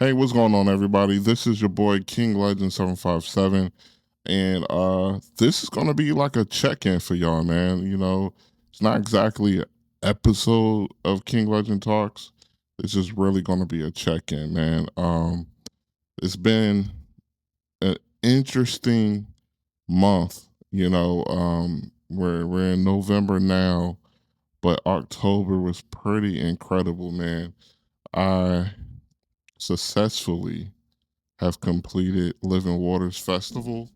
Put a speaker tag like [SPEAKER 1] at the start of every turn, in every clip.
[SPEAKER 1] Hey, what's going on, everybody? This is your boy King Legend 757, and this is gonna be like a check-in for y'all, man. It's not exactly an episode of King Legend Talks. This is really gonna be a check-in, man. It's been an interesting month. We're in November now, but October was pretty incredible, man. I successfully have completed Living Waters Festival,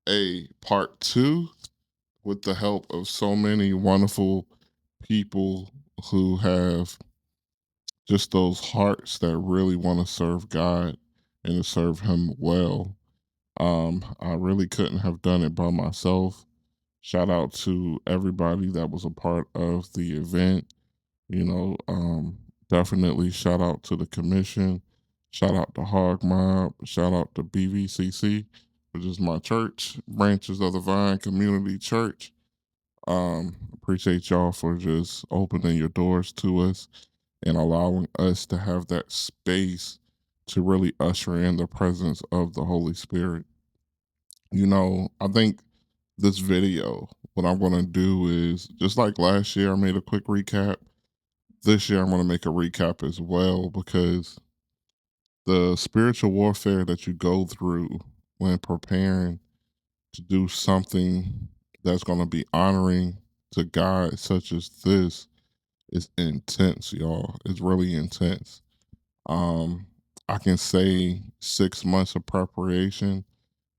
[SPEAKER 1] a part two, with the help of so many wonderful people who have just those hearts that really want to serve God and to serve Him well. I really couldn't have done it by myself. Shout out to everybody that was a part of the event. You know, um, Definitely shout out to the commission. Shout out to Hog Mob. Shout out to BVCC, which is my church, Branches of the Vine Community Church. Appreciate y'all for just opening your doors to us and allowing us to have that space to really usher in the presence of the Holy Spirit. I think this video, what I'm going to do is just like last year, I made a quick recap. This year, I'm going to make a recap as well because the spiritual warfare that you go through when preparing to do something that's going to be honoring to God, such as this, is intense, y'all. It's really intense. Um, I can say 6 months of preparation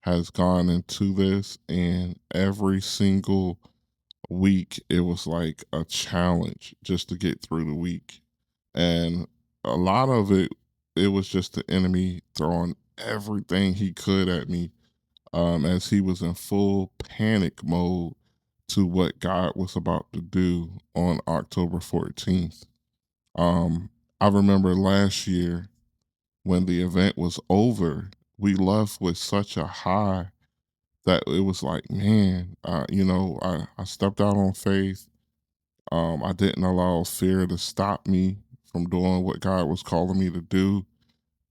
[SPEAKER 1] has gone into this, and every single week it was like a challenge just to get through the week. And a lot of it was just the enemy throwing everything he could at me, as he was in full panic mode to what God was about to do on October 14th. I remember last year when the event was over, we left with such a high that it was like, man, I stepped out on faith. I didn't allow fear to stop me from doing what God was calling me to do.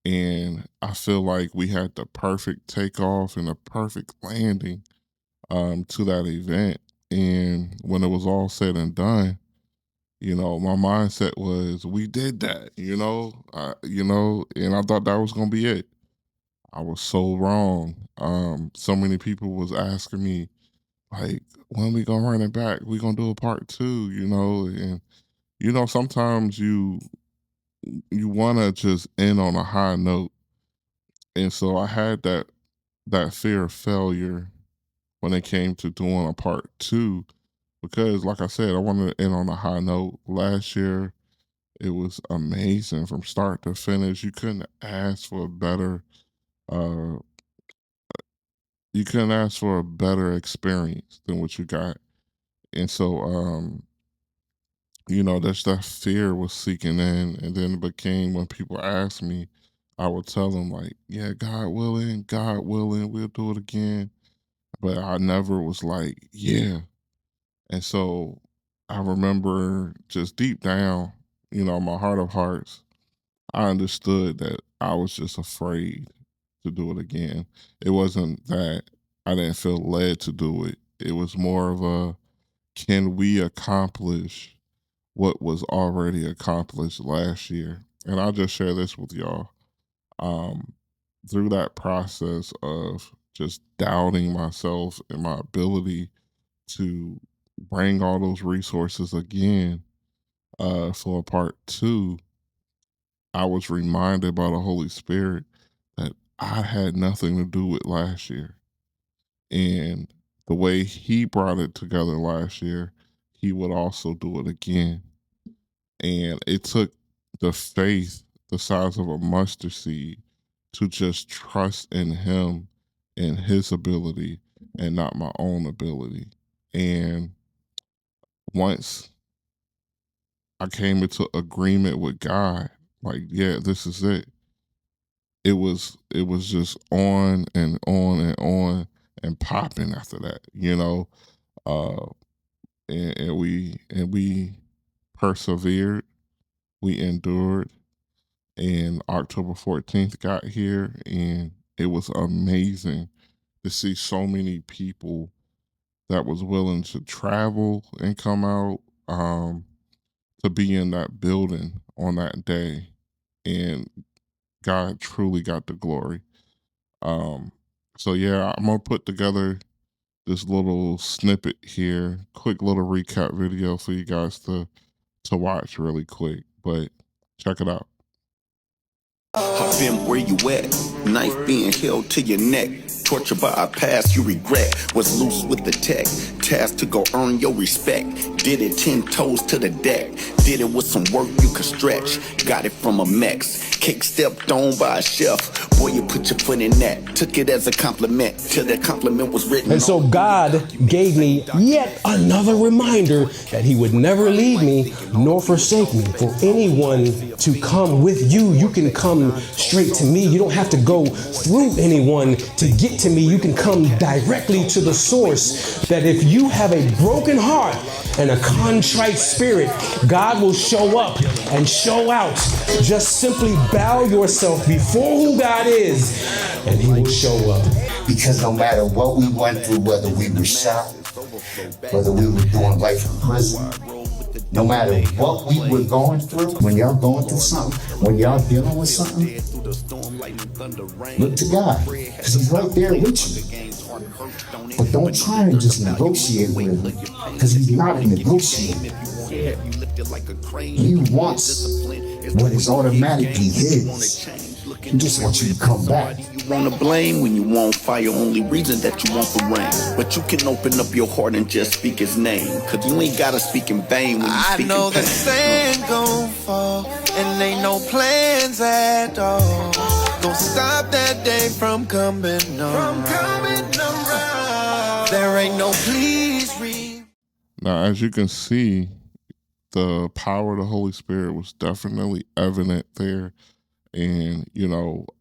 [SPEAKER 1] And I feel like we had the perfect takeoff and a perfect landing to that event. And when it was all said and done, my mindset was, we did that, and I thought that was going to be it. I was so wrong. So many people was asking me, like, when we gonna run it back? We gonna do a part two, and sometimes you wanna just end on a high note. And so I had that fear of failure when it came to doing a part two, because like I said, I wanted to end on a high note. Last year it was amazing from start to finish. Uh you couldn't ask for a better experience than what you got. And so that's that fear was seeking in, and then it became when people asked me, I would tell them like, "Yeah, God willing, we'll do it again." But I never was like, "Yeah." And so I remember just deep down, my heart of hearts, I understood that I was just afraid to do it again. It wasn't that I didn't feel led to do it. It was more of a, can we accomplish what was already accomplished last year? And I'll just share this with y'all. Um, Through that process of just doubting myself and my ability to bring all those resources again for part two, I was reminded by the Holy Spirit that I had nothing to do with last year. And the way He brought it together last year, He would also do it again. And it took the faith the size of a mustard seed to just trust in him and his ability and not my own ability. And once I came into agreement with God, like, yeah, this is it. It was just on and on and on and popping after that. Uh and we persevered, we endured, and October 14th got here, and it was amazing to see so many people that was willing to travel and come out, to be in that building on that day, and God truly got the glory. Um, so yeah, I'm gonna put together this little snippet here, quick little recap video for you guys to watch really quick. But check it out.
[SPEAKER 2] I've been where you at, knife being held to your neck. Tortured by a past you regret. Was loose with the tech, tasked to go earn your respect. Did it 10 toes to the deck. Did it with some work you could stretch. Got it from a Mex. Cake stepped on by a chef. Boy, you put your foot in that. Took it as a compliment till that compliment was written.
[SPEAKER 3] And so God gave me yet another reminder that he would never leave me nor forsake me. For anyone to come with you, you can come straight to me. You don't have to go through anyone to get to me. You can come directly to the source. That if you have a broken heart and a contrite spirit, God will show up and show out. Just simply bow yourself before who God is, and he will show up.
[SPEAKER 4] Because no matter what we went through, whether we were shot, whether we were doing life in prison, no matter what we were going through, when y'all going through something, when y'all dealing with something, look to God, because he's right there with you. But don't try and just negotiate with him, because he's not a negotiator. He wants what is automatically his. He just wants you to come back.
[SPEAKER 2] You wanna blame when you want fire, only reason that you want the rain. But you can open up your heart and just speak his name, cause you ain't gotta speak in vain when you speak in pain.
[SPEAKER 5] I know the sand gon' fall, and ain't no plans at all. Don't stop that day from coming around. There ain't no please read.
[SPEAKER 1] Now, as you can see, the power of the Holy Spirit was definitely evident there. And,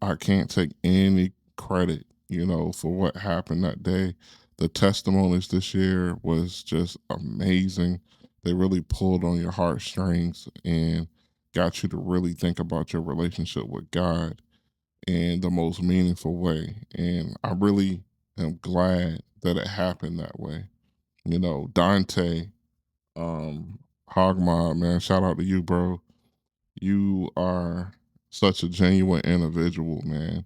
[SPEAKER 1] I can't take any credit, for what happened that day. The testimonies this year was just amazing. They really pulled on your heartstrings and got you to really think about your relationship with God in the most meaningful way. And I really am glad that it happened that way. Dante, Hogmob, man, shout out to you, bro. You are such a genuine individual, man.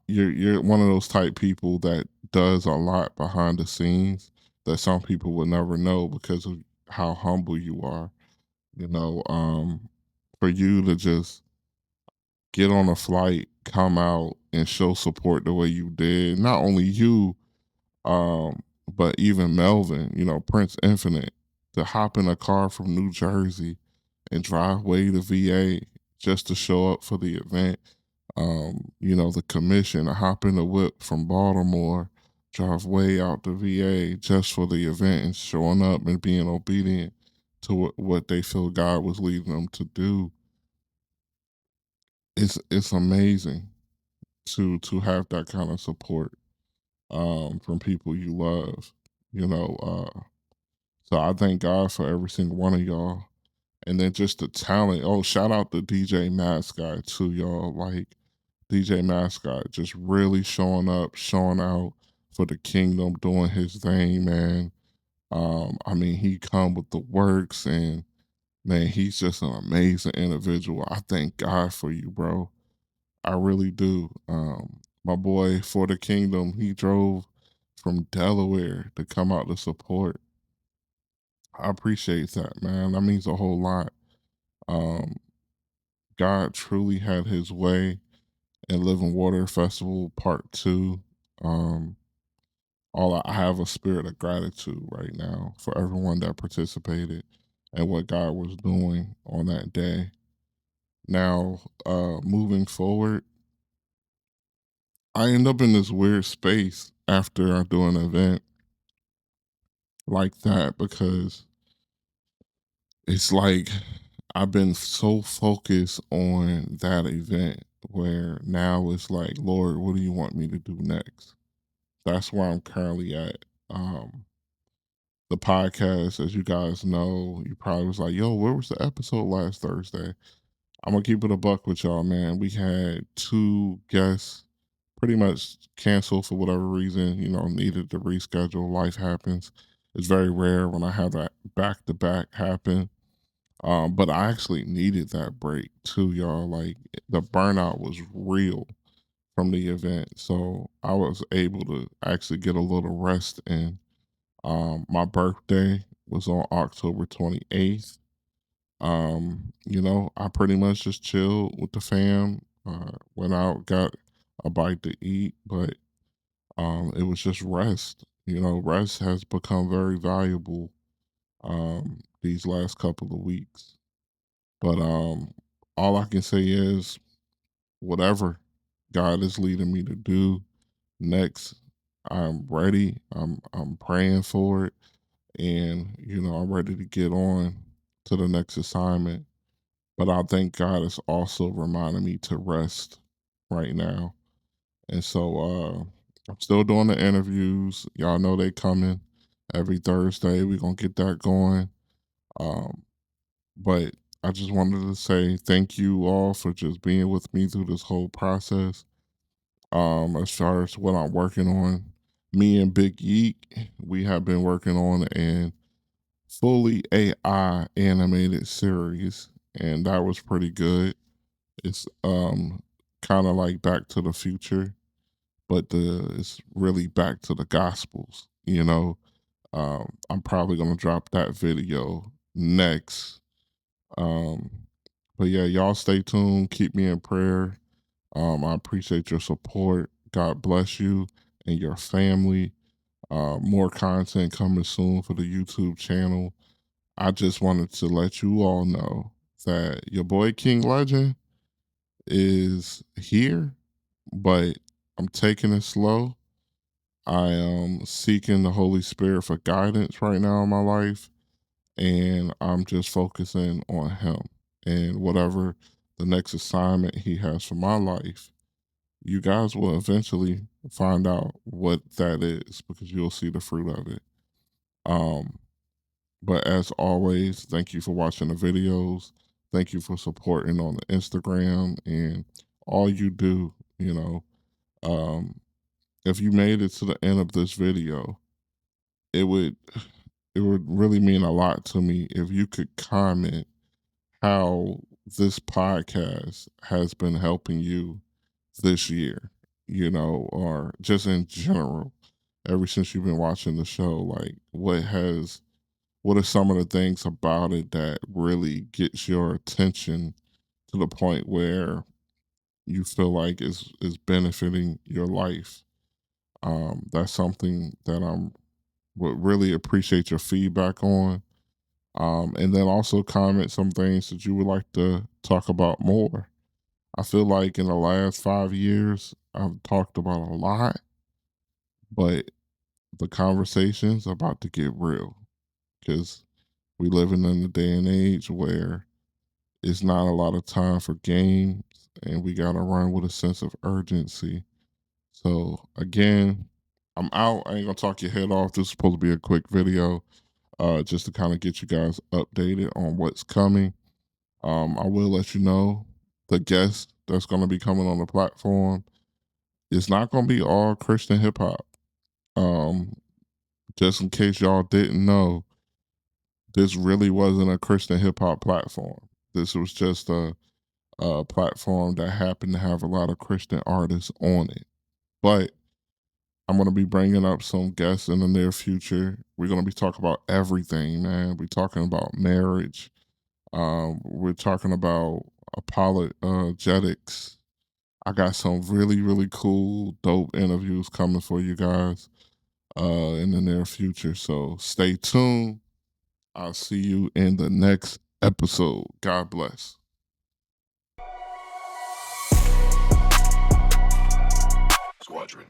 [SPEAKER 1] You're one of those type people that does a lot behind the scenes that some people would never know because of how humble you are. For you to just get on a flight, come out, and show support the way you did, not only you, but even Melvin, Prince Infinite, to hop in a car from New Jersey and drive way to VA just to show up for the event. The commission, to hop in the whip from Baltimore, drive way out to VA just for the event and showing up and being obedient to what they feel God was leading them to do. It's amazing to have that kind of support from people you love. So I thank God for every single one of y'all. And then just the talent. Oh, shout out to DJ Mascot too, y'all. Like DJ Mascot just really showing up, showing out for the kingdom, doing his thing, man. He come with the works, and man, he's just an amazing individual. I thank God for you, bro. I really do. My boy for the kingdom, he drove from Delaware to come out to support. I appreciate that, man. That means a whole lot. God truly had his way in Living Water Festival Part 2. I have a spirit of gratitude right now for everyone that participated and what God was doing on that day. Now, moving forward, I end up in this weird space after I do an event like that because it's like I've been so focused on that event where now it's like, Lord, what do you want me to do next? That's where I'm currently at. The podcast, as you guys know, you probably was like, yo, where was the episode last Thursday? I'm gonna keep it a buck with y'all, man. We had 2 guests pretty much cancel for whatever reason, needed to reschedule. Life happens. It's very rare when I have that back to back happen. But I actually needed that break too, y'all. Like the burnout was real from the event. So I was able to actually get a little rest in. My birthday was on October 28th. I pretty much just chilled with the fam, went out, got a bite to eat, but it was just rest. Rest has become very valuable these last couple of weeks. But all I can say is whatever God is leading me to do next, I'm ready. I'm praying for it, and I'm ready to get on to the next assignment. But I think God is also reminding me to rest right now. And so I'm still doing the interviews. Y'all know they coming every Thursday. We're gonna get that going. Um, but I just wanted to say thank you all for just being with me through this whole process. As far as what I'm working on, me and Big Yeek, we have been working on an fully AI animated series, and that was pretty good. It's kind of like Back to the Future, but it's really back to the Gospels. I'm probably gonna drop that video next. Um, but yeah, y'all stay tuned. Keep me in prayer. I appreciate your support. God bless you and your family. More content coming soon for the YouTube channel. I just wanted to let you all know that your boy King Legend is here, but I'm taking it slow. I am seeking the Holy Spirit for guidance right now in my life, and I'm just focusing on Him and whatever the next assignment He has for my life. You guys will eventually find out what that is because you'll see the fruit of it. Um, but as always, thank you for watching the videos. Thank you for supporting on the Instagram and all you do. Um, if you made it to the end of this video, it would really mean a lot to me if you could comment how this podcast has been helping you this year, or just in general, ever since you've been watching the show. Like what are some of the things about it that really gets your attention to the point where you feel like is benefiting your life? That's something that would really appreciate your feedback on. And then also comment some things that you would like to talk about more. I feel like in the last 5 years, I've talked about a lot, but the conversation's about to get real because we living in a day and age where it's not a lot of time for games, and we got to run with a sense of urgency. So again, I'm out. I ain't gonna talk your head off. This is supposed to be a quick video, just to kind of get you guys updated on what's coming. I will let you know the guest that's going to be coming on the platform. It's not going to be all Christian hip hop. Just in case y'all didn't know, this really wasn't a Christian hip hop platform. This was just a platform that happened to have a lot of Christian artists on it. But I'm going to be bringing up some guests in the near future. We're going to be talking about everything, man. We're talking about marriage. We're talking about apologetics. I got some really, really cool, dope interviews coming for you guys in the near future. So stay tuned. I'll see you in the next episode. God bless.
[SPEAKER 5] Squadron.